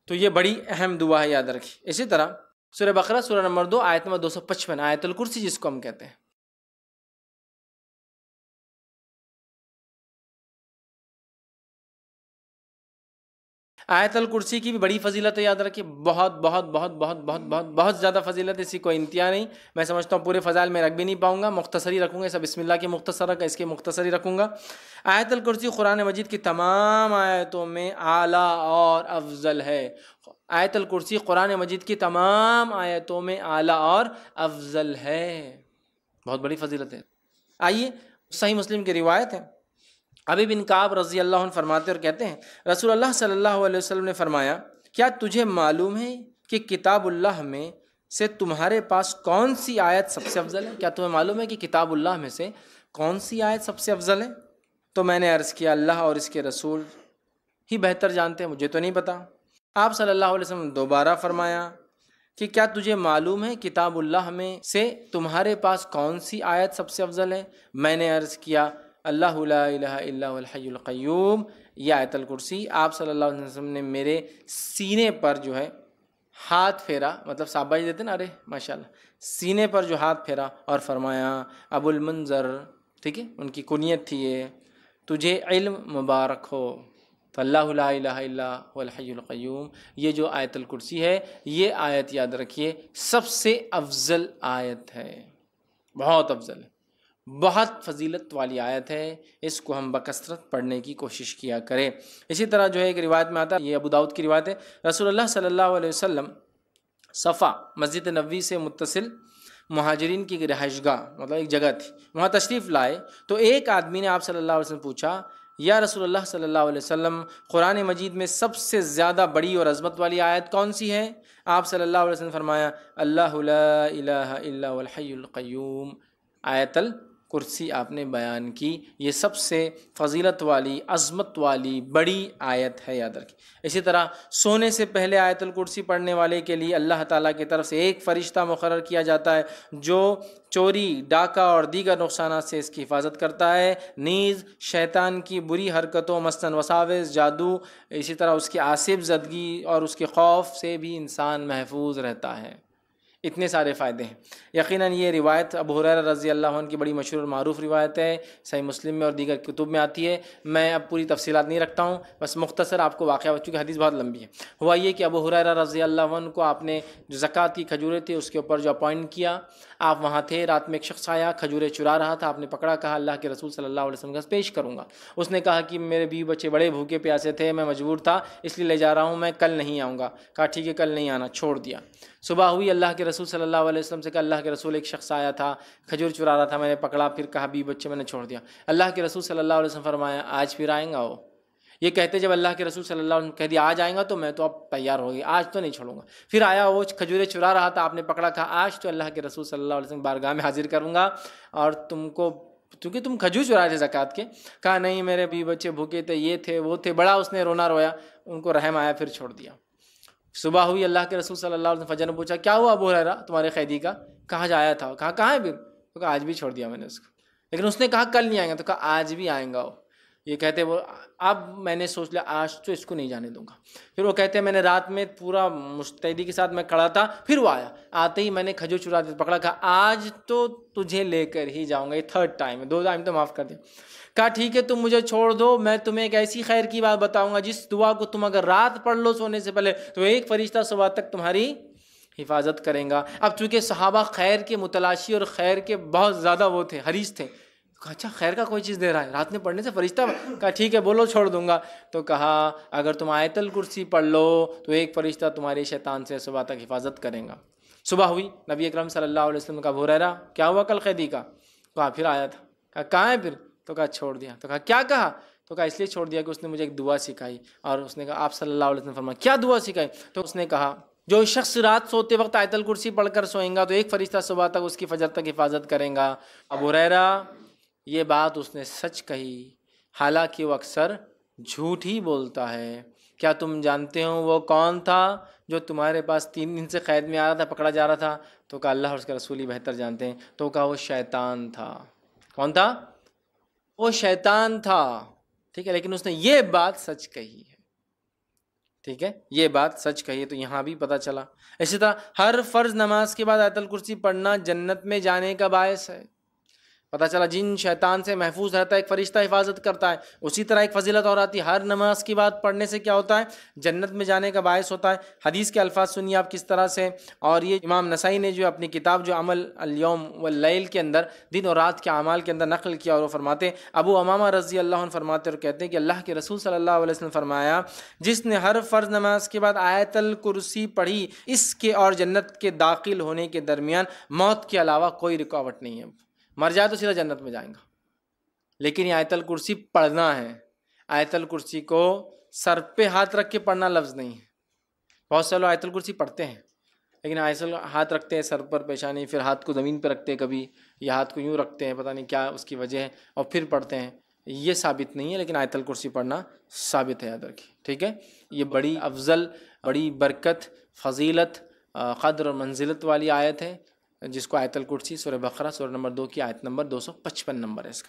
تو یہ بڑی اہم دعا ہے، یاد رکھیے۔ اسی طرح سورہ بقرہ سورہ نمبر 2 آیت نمبر 255 آیت الکرسی جس کو ہم کہتے ہیں، آیت الکرسی کی بھی بڑی فضیلت ہے، یاد رکھیے، بہت بہت بہت بہت بہت بہت بہت زیادہ فضیلت ہے، اسی کوئی انتہا نہیں۔ میں سمجھتا ہوں پورے فضائل میں رکھ بھی نہیں پاؤں گا، مختصری رکھوں گا، سب بسم اللہ کی مختصر کا اس کے مختصری رکھوں گا۔ آیت الکرسی قرآن مجید کی تمام آیتوں میں اعلیٰ اور افضل ہے۔ آیت الکرسی قرآن مجید کی تمام آیتوں میں اعلیٰ اور افضل ہے، بہت بڑی فضیلت ہے۔ آئیے صحیح مسلم کی روایت ہے، ابی بن کعب رضی اللہ عنہ فرماتے اور کہتے ہیں رسول اللہ صلی اللہ علیہ وسلم نے فرمایا، کیا تجھے معلوم ہے کہ کتاب اللہ میں سے تمہارے پاس کون سی آیت سب سے افضل ہے؟ کیا تمہیں معلوم ہے کہ کتاب اللہ میں سے کون سی آیت سب سے افضل ہے؟ تو میں نے عرض کیا اللہ اور اس کے رسول ہی بہتر جانتے ہیں، مجھے تو نہیں پتا۔ آپ صلی اللہ علیہ وسلم نے دوبارہ فرمایا کہ کیا تجھے معلوم ہے کتاب اللہ میں سے تمہارے پاس کون سی آیت سب سے افضل ہے؟ میں نے عرض کیا اللہ لا الہ الا هو الحی القیوم، یہ آیت الکرسی۔ آپ صلی اللہ علیہ وسلم نے میرے سینے پر جو ہے ہاتھ پھیرا، مطلب شاباشی دیتے نا، ارے ماشاءاللہ، سینے پر جو ہاتھ پھیرا اور فرمایا ابو المنذر، ٹھیک ہے، ان کی کنیت تھی یہ، تجھے علم مبارک ہو۔ تو اللہ لا الہ الا هو الحی القیوم، یہ جو آیت الکرسی ہے، یہ آیت یاد رکھیے سب سے افضل آیت ہے، بہت افضل ہے، بہت فضیلت والی آیت ہے، اس کو ہم بکثرت پڑھنے کی کوشش کیا کریں۔ اسی طرح جو ہے ایک روایت میں آتا ہے، یہ ابو داؤد کی روایت ہے، رسول اللہ صلی اللہ علیہ وسلم صفا مسجد نبوی سے متصل مہاجرین کی رہائش گاہ، مطلب ایک جگہ تھی، وہاں تشریف لائے تو ایک آدمی نے آپ صلی اللہ علیہ وسلم پوچھا، یا رسول اللہ صلی اللہ علیہ وسلم قرآن مجید میں سب سے زیادہ بڑی اور عظمت والی آیت کون سی ہے؟ آپ صلی اللہ علیہ وسلم فرمایا اللہ لا الہ الا هو الحی القیوم، آیت الکرسی آپ نے بیان کی، یہ سب سے فضیلت والی، عظمت والی بڑی آیت ہے، یاد رکھیں۔ اسی طرح سونے سے پہلے آیت الکرسی پڑھنے والے کے لیے اللہ تعالیٰ کی طرف سے ایک فرشتہ مقرر کیا جاتا ہے جو چوری، ڈاکہ اور دیگر نقصانات سے اس کی حفاظت کرتا ہے، نیز شیطان کی بری حرکتوں مثلاً وساوس، جادو، اسی طرح اس کی آصف زدگی اور اس کے خوف سے بھی انسان محفوظ رہتا ہے۔ اتنے سارے فائدے ہیں۔ یقیناً یہ روایت ابو ہریرہ رضی اللہ عنہ کی بڑی مشہور اور معروف روایت ہے، صحیح مسلم میں اور دیگر کتب میں آتی ہے۔ میں اب پوری تفصیلات نہیں رکھتا ہوں، بس مختصر آپ کو واقعہ، چونکہ حدیث بہت لمبی ہے۔ ہوا یہ کہ ابو ہریرہ رضی اللہ عنہ کو آپ نے جو زکوٰۃ کی کھجوریں تھی اس کے اوپر جو اپوائنٹ کیا، آپ وہاں تھے، رات میں ایک شخص آیا کھجوریں چرا رہا تھا، آپ نے پکڑا، کہا اللہ کے رسول صلی اللہ علیہ وسلم کا پیش کروں گا۔ اس نے کہا کہ میرے بیوی بچے بڑے بھوکے پیاسے تھے، میں مجبور تھا اس لیے لے جا رہا ہوں، میں کل نہیں آؤں گا۔ کہا ٹھیک ہے کل نہیں آنا، چھوڑ دیا۔ صبح ہوئی، اللہ کے رسول صلی اللہ علیہ وسلم سے کہا اللہ کے رسول ایک شخص آیا تھا کھجور چرا رہا تھا، میں نے پکڑا، پھر کہا بیوی بچے میں نے چھوڑ دیا۔ اللہ کے رسول صلی اللہ علیہ وسلم فرمایا آج پھر آئیں گا وہ؟ یہ کہتے جب اللہ کے رسول صلی اللہ علیہ وسلم کہہ دیا آج آئیں گا تو میں تو اب تیار ہو گئی، آج تو نہیں چھوڑوں گا۔ پھر آیا وہ کھجوریں چرا رہا تھا، آپ نے پکڑا، کہا آج تو اللہ کے رسول صلی اللہ علیہ وسلم بارگاہ میں حاضر کروں گا اور تم کو، کیونکہ تم کھجور چرائے تھے زکوٰۃ کے۔ کہا نہیں میرے بیوی بچے بھوکے تھے، یہ تھے وہ تھے، بڑا اس نے رونا رویا، ان کو رحم آیا، پھر چھوڑ دیا۔ صبح ہوئی، اللہ کے رسول صلی اللہ علیہ وسلم فجر نے پوچھا کیا ہوا ابو ہریرہ تمہارے قیدی کا؟ کہاں جایا تھا؟ کہا کہاں ہے پھر؟ تو کہا آج بھی چھوڑ دیا میں نے اس کو، لیکن اس نے کہا کل نہیں آئیں گا، تو کہا آج بھی آئیں گا وہ۔ یہ کہتے وہ اب میں نے سوچ لیا آج تو اس کو نہیں جانے دوں گا۔ پھر وہ کہتے میں نے رات میں پورا مستعدی کے ساتھ میں کھڑا تھا، پھر وہ آیا، آتے ہی میں نے کھجور چرا دی، پکڑا، کہا آج تو تجھے لے کر ہی جاؤں گا، یہ تھرڈ ٹائم ہے، 2 ٹائم تو معاف کر دیں۔ کہا ٹھیک ہے تم مجھے چھوڑ دو، میں تمہیں ایک ایسی خیر کی بات بتاؤں گا جس دعا کو تم اگر رات پڑھ لو سونے سے پہلے تو ایک فرشتہ صبح تک تمہاری حفاظت کریں گا۔ اب چونکہ صحابہ خیر کے متلاشی اور خیر کے بہت زیادہ وہ تھے، حریص تھے، کہا اچھا خیر کا کوئی چیز دے رہا ہے رات میں پڑھنے سے فرشتہ؟ کہا ٹھیک ہے بولو چھوڑ دوں گا۔ تو کہا اگر تم آیت الکرسی پڑھ لو تو ایک فرشتہ تمہارے شیطان سے صبح تک حفاظت کریں گا۔ صبح ہوئی، نبی اکرم صلی اللہ علیہ وسلم کا ابو ہریرہ کیا ہوا کل قیدی کا؟ کہا پھر آیا تھا۔ کہا کہاں ہے پھر؟ تو کہا چھوڑ دیا۔ تو کہا کیا کہا؟ تو کہا اس لیے چھوڑ دیا کہ اس نے مجھے ایک دعا سکھائی، اور اس نے کہا آپ صلی اللہ علیہ وسلم فرمایا کیا دعا سکھائی؟ تو اس نے کہا جو شخص رات سوتے وقت آیت الکرسی پڑھ کر سوئیں گا تو ایک فرشتہ صبح تک اس کی فجر تک حفاظت کریں گا۔ ابو ہریرہ یہ بات اس نے سچ کہی، حالانکہ وہ اکثر جھوٹ ہی بولتا ہے۔ کیا تم جانتے ہو وہ کون تھا جو تمہارے پاس 3 دن سے قید میں آ رہا تھا، پکڑا جا رہا تھا؟ تو کہا اللہ اور اس کے رسول ہی بہتر جانتے ہیں۔ تو کہا وہ شیطان تھا۔ کون تھا؟ وہ شیطان تھا، ٹھیک ہے، لیکن اس نے یہ بات سچ کہی ہے، ٹھیک ہے، یہ بات سچ کہی تو یہاں بھی پتہ چلا۔ اسی طرح ہر فرض نماز کے بعد آیت الکرسی پڑھنا جنت میں جانے کا باعث ہے۔ پتہ چلا جن شیطان سے محفوظ رہتا ہے ایک فرشتہ حفاظت کرتا ہے، اسی طرح ایک فضیلت اور آتی ہے، ہر نماز کی بعد پڑھنے سے کیا ہوتا ہے؟ جنت میں جانے کا باعث ہوتا ہے۔ حدیث کے الفاظ سنیے آپ کس طرح سے، اور یہ امام نسائی نے جو اپنی کتاب جو عمل الیوم واللیل کے اندر دن اور رات کے اعمال کے اندر نقل کیا، اور وہ فرماتے ہیں، ابو امامہ رضی اللہ عنہ فرماتے اور کہتے ہیں کہ اللہ کے رسول صلی اللہ علیہ وسلم فرمایا، جس نے ہر فرض نماز کے بعد آیت الکرسی پڑھی، اس کے اور جنت کے داخل ہونے کے درمیان موت کے علاوہ کوئی رکاوٹ نہیں ہے۔ مر جائے تو سیدھا جنت میں جائیں گا، لیکن یہ آیت الکرسی پڑھنا ہے۔ آیت الکرسی کو سر پہ ہاتھ رکھ کے پڑھنا لفظ نہیں ہے۔ بہت سے لوگ آیت الکرسی پڑھتے ہیں لیکن ہاتھ رکھتے ہیں سر پر، پیشانی، پھر ہاتھ کو زمین پہ رکھتے ہیں کبھی، یا ہاتھ کو یوں رکھتے ہیں، پتہ نہیں کیا اس کی وجہ ہے، اور پھر پڑھتے ہیں۔ یہ ثابت نہیں ہے، لیکن آیت الکرسی پڑھنا ثابت ہے، یاد رکھیے، ٹھیک ہے۔ یہ بڑی افضل، بڑی برکت، فضیلت، قدر اور منزلت والی آیت ہے، جس کو آیت الکرسی سورہ بقرہ سورہ نمبر 2 کی آیت نمبر 255 نمبر ہے اس کا۔